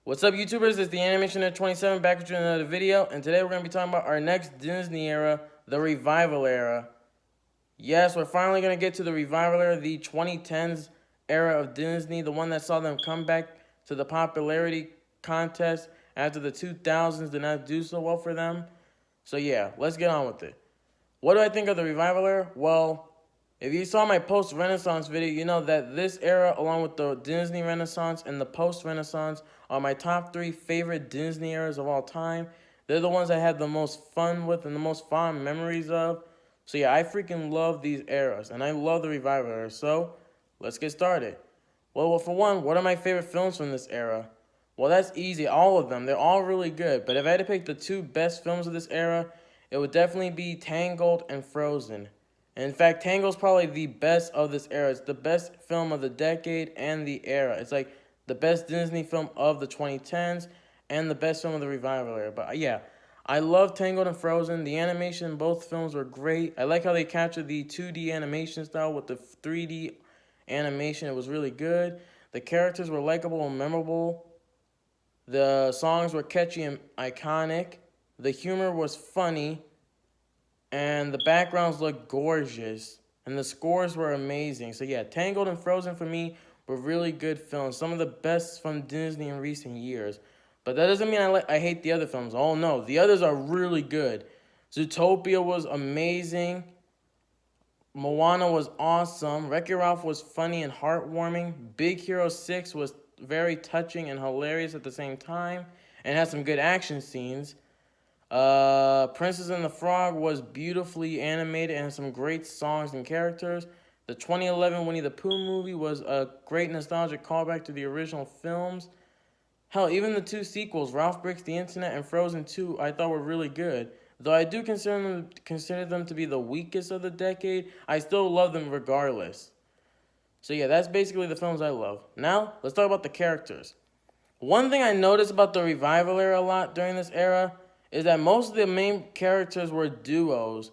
What's up, YouTubers? It's the Animation at 27 back with you in another video, and today we're going to be talking about our next Disney era, the Revival era. Yes, we're finally going to get to the Revival era, the 2010s era of Disney, the one that saw them come back to the popularity contest after the 2000s did not do so well for them. So yeah, let's get on with it. What do I think of the Revival era? Well, if you saw my post-Renaissance video, you know that this era, along with the Disney Renaissance and the post-Renaissance, are my top 3 favorite Disney eras of all time. They're the ones I had the most fun with and the most fond memories of. So yeah, I freaking love these eras, and I love the Revival era. So, let's get started. Well, for one, what are my favorite films from this era? Well, that's easy. All of them. They're all really good. But if I had to pick the 2 best films of this era, it would definitely be Tangled and Frozen. And in fact, Tangled's probably the best of this era. It's the best film of the decade and the era. It's like the best Disney film of the 2010s and the best film of the Revival era. But yeah, I love Tangled and Frozen. The animation in both films were great. I like how they captured the 2D animation style with the 3D animation. It was really good. The characters were likable and memorable. The songs were catchy and iconic. The humor was funny. And the backgrounds looked gorgeous. And the scores were amazing. So yeah, Tangled and Frozen for me were really good films. Some of the best from Disney in recent years. But that doesn't mean I hate the other films. Oh no, the others are really good. Zootopia was amazing. Moana was awesome. Wreck-It Ralph was funny and heartwarming. Big Hero 6 was very touching and hilarious at the same time. And had some good action scenes. Princess and the Frog was beautifully animated and some great songs and characters. The 2011 Winnie the Pooh movie was a great nostalgic callback to the original films. Hell, even the 2 sequels, Ralph Breaks the Internet and Frozen 2, I thought were really good. Though I do consider them to be the weakest of the decade, I still love them regardless. So yeah, that's basically the films I love. Now, let's talk about the characters. One thing I noticed about the Revival era a lot during this era is that most of the main characters were duos,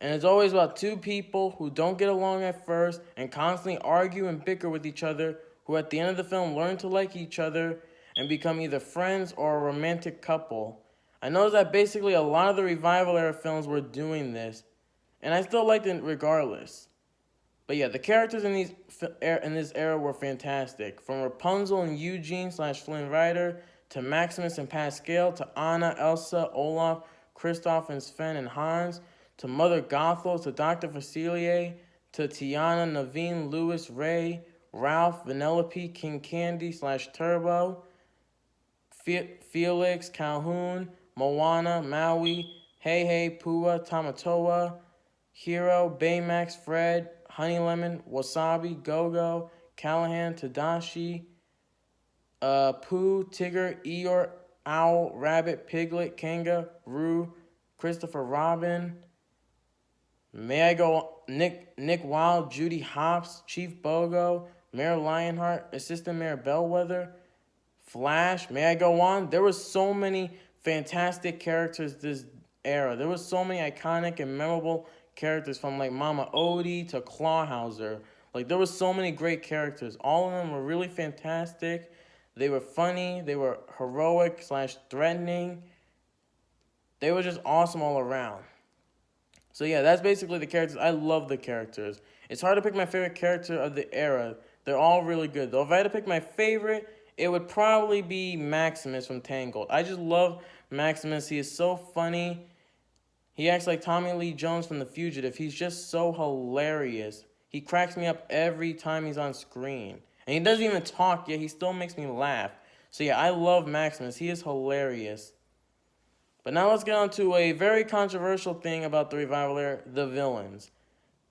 and it's always about 2 people who don't get along at first and constantly argue and bicker with each other, who at the end of the film learn to like each other and become either friends or a romantic couple. I noticed that basically a lot of the Revival era films were doing this, and I still liked it regardless. But yeah, the characters in this era were fantastic. From Rapunzel and Eugene / Flynn Rider, to Maximus and Pascal, to Anna, Elsa, Olaf, Kristoff and Sven and Hans, to Mother Gothel, to Dr. Facilier, to Tiana, Naveen, Louis, Ray, Ralph, Vanellope, King Candy / Turbo, Felix, Calhoun, Moana, Maui, Hey Hey, Pua, Tamatoa, Hero, Baymax, Fred, Honey Lemon, Wasabi, Go-Go, Callahan, Tadashi, Pooh, Tigger, Eeyore, Owl, Rabbit, Piglet, Kanga, Roo, Christopher Robin. May I go Nick Wilde, Judy Hopps, Chief Bogo, Mayor Lionheart, Assistant Mayor Bellwether, Flash. May I go on? There were so many fantastic characters this era. There were so many iconic and memorable characters, from like Mama Odie to Clawhauser. Like, there were so many great characters. All of them were really fantastic. They were funny. They were heroic / threatening. They were just awesome all around. So yeah, that's basically the characters. I love the characters. It's hard to pick my favorite character of the era. They're all really good. Though if I had to pick my favorite, it would probably be Maximus from Tangled. I just love Maximus. He is so funny. He acts like Tommy Lee Jones from The Fugitive. He's just so hilarious. He cracks me up every time he's on screen. And he doesn't even talk, yet he still makes me laugh. So yeah, I love Maximus. He is hilarious. But now let's get on to a very controversial thing about the Revival era, the villains.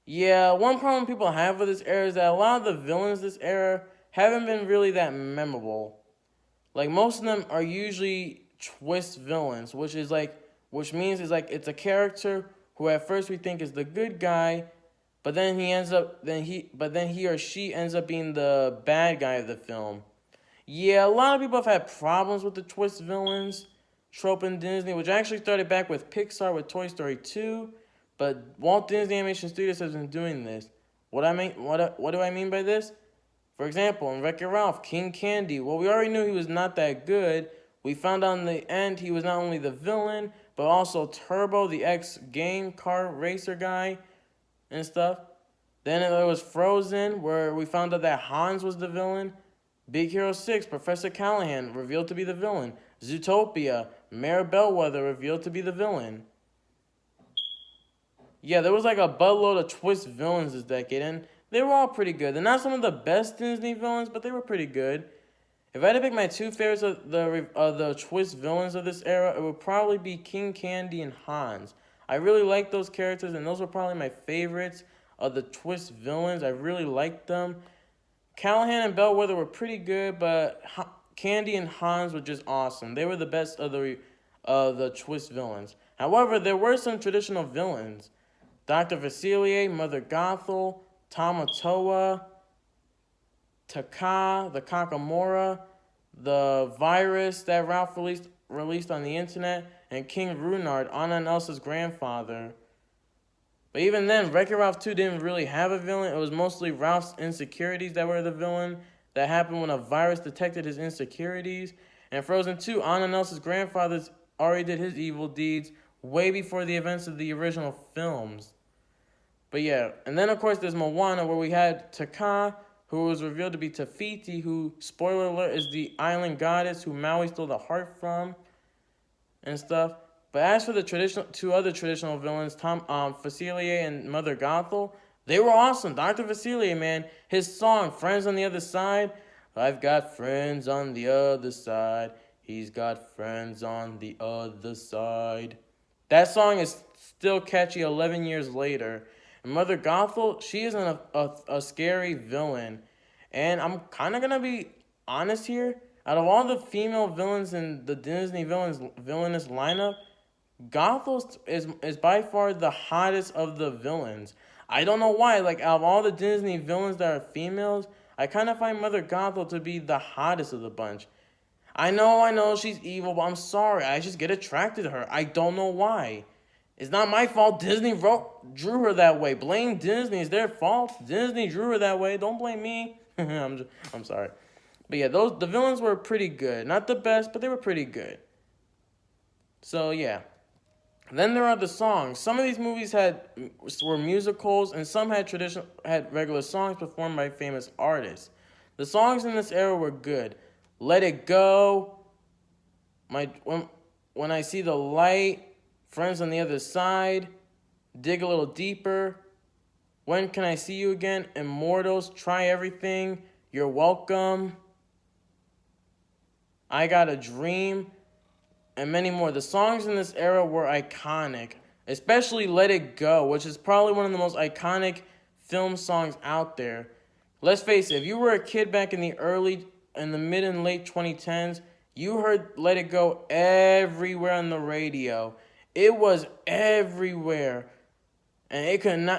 Yeah, one problem people have with this era is that a lot of the villains this era haven't been really that memorable. Like, most of them are usually twist villains, which means it's a character who at first we think is the good guy, but then he or she ends up being the bad guy of the film. Yeah, a lot of people have had problems with the twist villains trope in Disney, which actually started back with Pixar with Toy Story 2, but Walt Disney Animation Studios has been doing this. What do I mean by this? For example, in Wreck-It Ralph, King Candy, well, we already knew he was not that good. We found out in the end he was not only the villain, but also Turbo, the ex-game car racer guy and stuff. Then there was Frozen, where we found out that Hans was the villain. Big Hero 6, Professor Callahan, revealed to be the villain. Zootopia, Mayor Bellwether, revealed to be the villain. Yeah, there was like a buttload of twist villains this decade, and they were all pretty good. They're not some of the best Disney villains, but they were pretty good. If I had to pick my two favorites of the twist villains of this era, it would probably be King Candy and Hans. I really like those characters, and those were probably my favorites of the twist villains. I really liked them. Callahan and Bellwether were pretty good, but Candy and Hans were just awesome. They were the best of the twist villains. However, there were some traditional villains. Dr. Facilier, Mother Gothel, Tamatoa, Taka, the Kakamora, the virus that Ralph released on the internet, and King Runard, Anna and Elsa's grandfather. But even then, Wreck-It Ralph 2 didn't really have a villain. It was mostly Ralph's insecurities that were the villain. That happened when a virus detected his insecurities. And Frozen 2, Anna and Elsa's grandfather already did his evil deeds way before the events of the original films. But yeah, and then of course there's Moana, where we had Taka, who was revealed to be Tafiti, who, spoiler alert, is the island goddess who Maui stole the heart from and stuff. But as for the two other traditional villains, Facilier and Mother Gothel, they were awesome. Dr. Facilier, man, his song, Friends on the Other Side, I've got friends on the other side, he's got friends on the other side. That song is still catchy 11 years later. And Mother Gothel, she isn't a scary villain. And I'm kind of going to be honest here. Out of all the female villains in the Disney villainous lineup, Gothel is by far the hottest of the villains. I don't know why. Like, out of all the Disney villains that are females, I kind of find Mother Gothel to be the hottest of the bunch. I know she's evil, but I'm sorry. I just get attracted to her. I don't know why. It's not my fault Disney drew her that way. Blame Disney. It's their fault. Disney drew her that way. Don't blame me. I'm sorry. But yeah, the villains were pretty good. Not the best, but they were pretty good. So yeah. Then there are the songs. Some of these movies were musicals, and some had regular songs performed by famous artists. The songs in this era were good. Let It Go, when I See the Light, Friends on the Other Side, Dig a Little Deeper, When Can I See You Again, Immortals, Try Everything, You're Welcome, I Got a Dream, and many more. The songs in this era were iconic, especially Let It Go, which is probably one of the most iconic film songs out there. Let's face it, if you were a kid back in the mid and late 2010s, you heard Let It Go everywhere on the radio. It was everywhere, and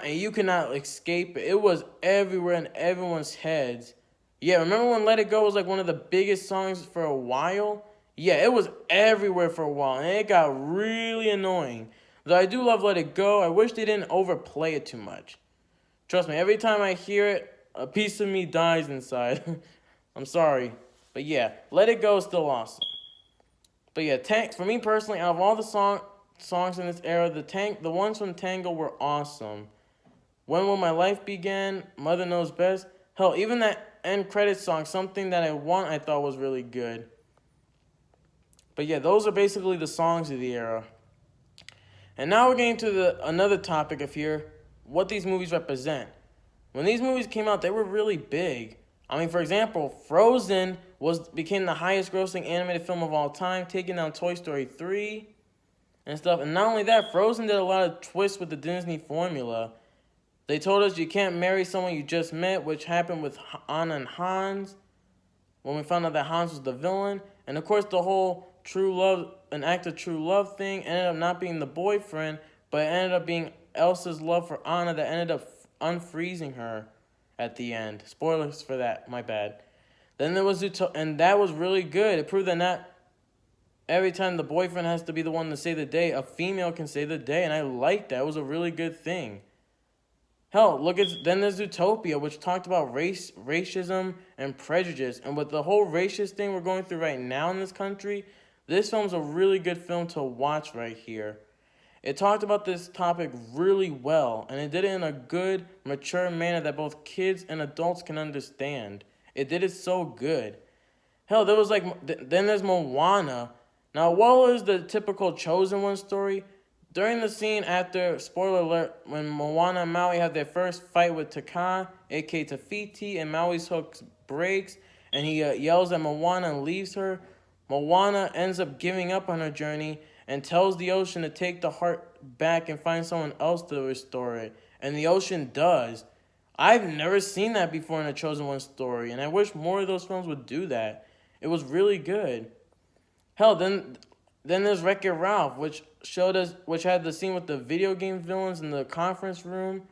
you could not escape it. It was everywhere in everyone's heads. Yeah, remember when Let It Go was like one of the biggest songs for a while? Yeah, it was everywhere for a while, and it got really annoying. Though I do love Let It Go, I wish they didn't overplay it too much. Trust me, every time I hear it, a piece of me dies inside. I'm sorry. But yeah, Let It Go is still awesome. But yeah, for me personally, out of all the songs in this era, the ones from Tango were awesome. When Will My Life Begin, Mother Knows Best. Hell, even that end credits song, Something That I Want, I thought was really good. But yeah, those are basically the songs of the era. And now we're getting to another topic of here, what these movies represent. When these movies came out, they were really big. I mean, for example, Frozen became the highest grossing animated film of all time, taking down Toy Story 3 and stuff. And not only that, Frozen did a lot of twists with the Disney formula. They told us you can't marry someone you just met, which happened with Anna and Hans, when we found out that Hans was the villain. And of course, the whole an act of true love thing ended up not being the boyfriend, but it ended up being Elsa's love for Anna that ended up unfreezing her at the end. Spoilers for that, my bad. Then there was and that was really good. It proved that not every time the boyfriend has to be the one to save the day, a female can save the day, and I liked that. It was a really good thing. Hell, look at then there's Zootopia, which talked about racism, and prejudice. And with the whole racist thing we're going through right now in this country, this film's a really good film to watch right here. It talked about this topic really well, and it did it in a good, mature manner that both kids and adults can understand. It did it so good. Hell, there was then there's Moana. Now, what is the typical Chosen One story? During the scene after, spoiler alert, when Moana and Maui have their first fight with Taka, aka Tafiti, and Maui's hook breaks, and he yells at Moana and leaves her, Moana ends up giving up on her journey and tells the ocean to take the heart back and find someone else to restore it. And the ocean does. I've never seen that before in a Chosen One story, and I wish more of those films would do that. It was really good. Hell, then there's Wreck-It Ralph, which had the scene with the video game villains in the conference room,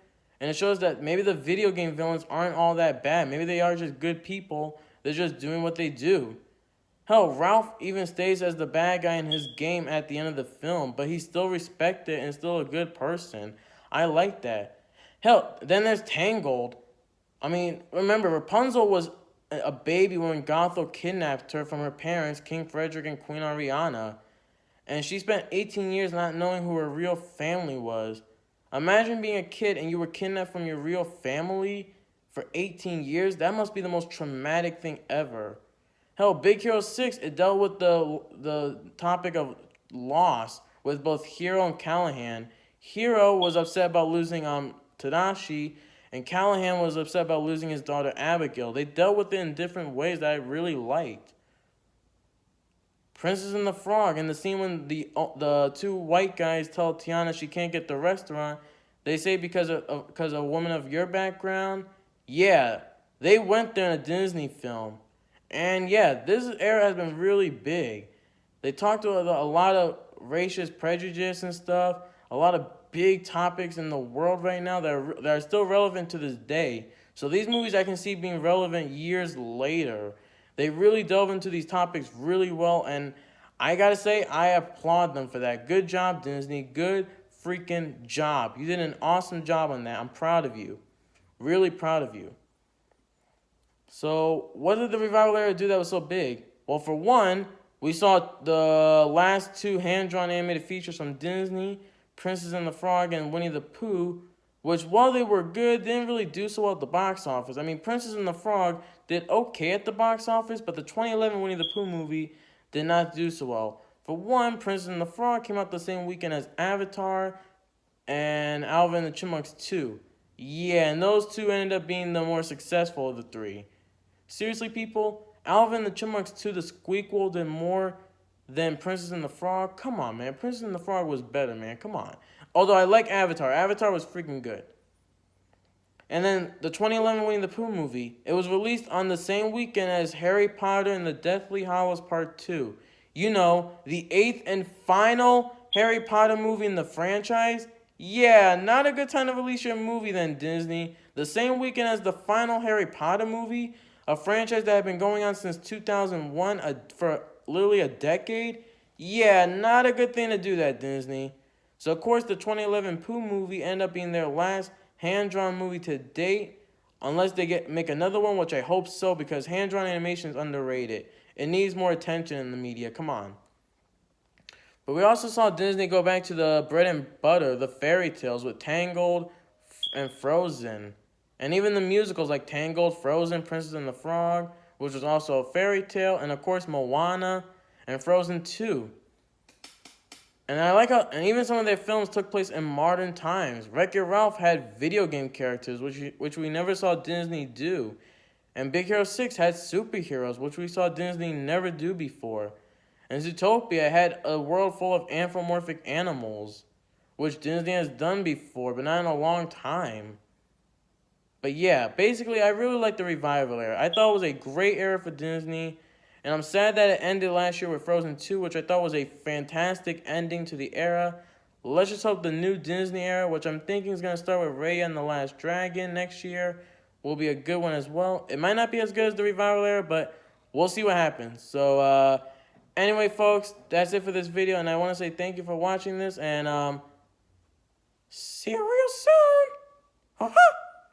and it shows that maybe the video game villains aren't all that bad. Maybe they are just good people. They're just doing what they do. Hell, Ralph even stays as the bad guy in his game at the end of the film, but he's still respected and still a good person. I like that. Hell, then there's Tangled. I mean, remember, Rapunzel was a baby when Gothel kidnapped her from her parents, King Frederick and Queen Ariana. And she spent 18 years not knowing who her real family was. Imagine being a kid and you were kidnapped from your real family for 18 years. That must be the most traumatic thing ever. Hell, Big Hero 6, it dealt with the topic of loss with both Hero and Callahan. Hero was upset about losing Tadashi, and Callahan was upset about losing his daughter Abigail. They dealt with it in different ways that I really liked. Princess and the Frog, in the scene when the two white guys tell Tiana she can't get the restaurant, they say because a woman of your background. Yeah, they went there in a Disney film. And yeah, this era has been really big. They talked about a lot of racist prejudice and stuff, a lot of big topics in the world right now that are still relevant to this day. So these movies I can see being relevant years later. They really delve into these topics really well, and I gotta say, I applaud them for that. Good job, Disney. Good freaking job. You did an awesome job on that. I'm proud of you. Really proud of you. So, what did the revival era do that was so big? Well, for one, we saw the last two hand-drawn animated features from Disney, Princess and the Frog and Winnie the Pooh, which, while they were good, didn't really do so well at the box office. I mean, Princess and the Frog did okay at the box office, but the 2011 Winnie the Pooh movie did not do so well. For one, Princess and the Frog came out the same weekend as Avatar and Alvin and the Chipmunks 2. Yeah, and those two ended up being the more successful of the three. Seriously, people, Alvin and the Chipmunks 2, the Squeakquel, did more than Princess and the Frog? Come on, man. Princess and the Frog was better, man. Come on. Although I like Avatar. Avatar was freaking good. And then the 2011 Winnie the Pooh movie, it was released on the same weekend as Harry Potter and the Deathly Hallows Part 2. You know, the 8th and final Harry Potter movie in the franchise? Yeah, not a good time to release your movie then, Disney. The same weekend as the final Harry Potter movie, a franchise that had been going on since 2001 for literally a decade? Yeah, not a good thing to do that, Disney. So, of course, the 2011 Pooh movie ended up being their last hand-drawn movie to date, unless they make another one, which I hope so, because hand-drawn animation is underrated. It needs more attention in the media. Come on. But we also saw Disney go back to the bread and butter, the fairy tales, with Tangled and Frozen. And even the musicals like Tangled, Frozen, Princess and the Frog, which was also a fairy tale, and of course Moana and Frozen 2. And I like how, and even some of their films took place in modern times. Wreck-It Ralph had video game characters, which we never saw Disney do. And Big Hero 6 had superheroes, which we saw Disney never do before. And Zootopia had a world full of anthropomorphic animals, which Disney has done before, but not in a long time. But yeah, basically, I really like the revival era. I thought it was a great era for Disney. And I'm sad that it ended last year with Frozen 2, which I thought was a fantastic ending to the era. Let's just hope the new Disney era, which I'm thinking is going to start with Raya and the Last Dragon next year, will be a good one as well. It might not be as good as the revival era, but we'll see what happens. So, anyway, folks, that's it for this video. And I want to say thank you for watching this. And, see you real soon. Ha ha!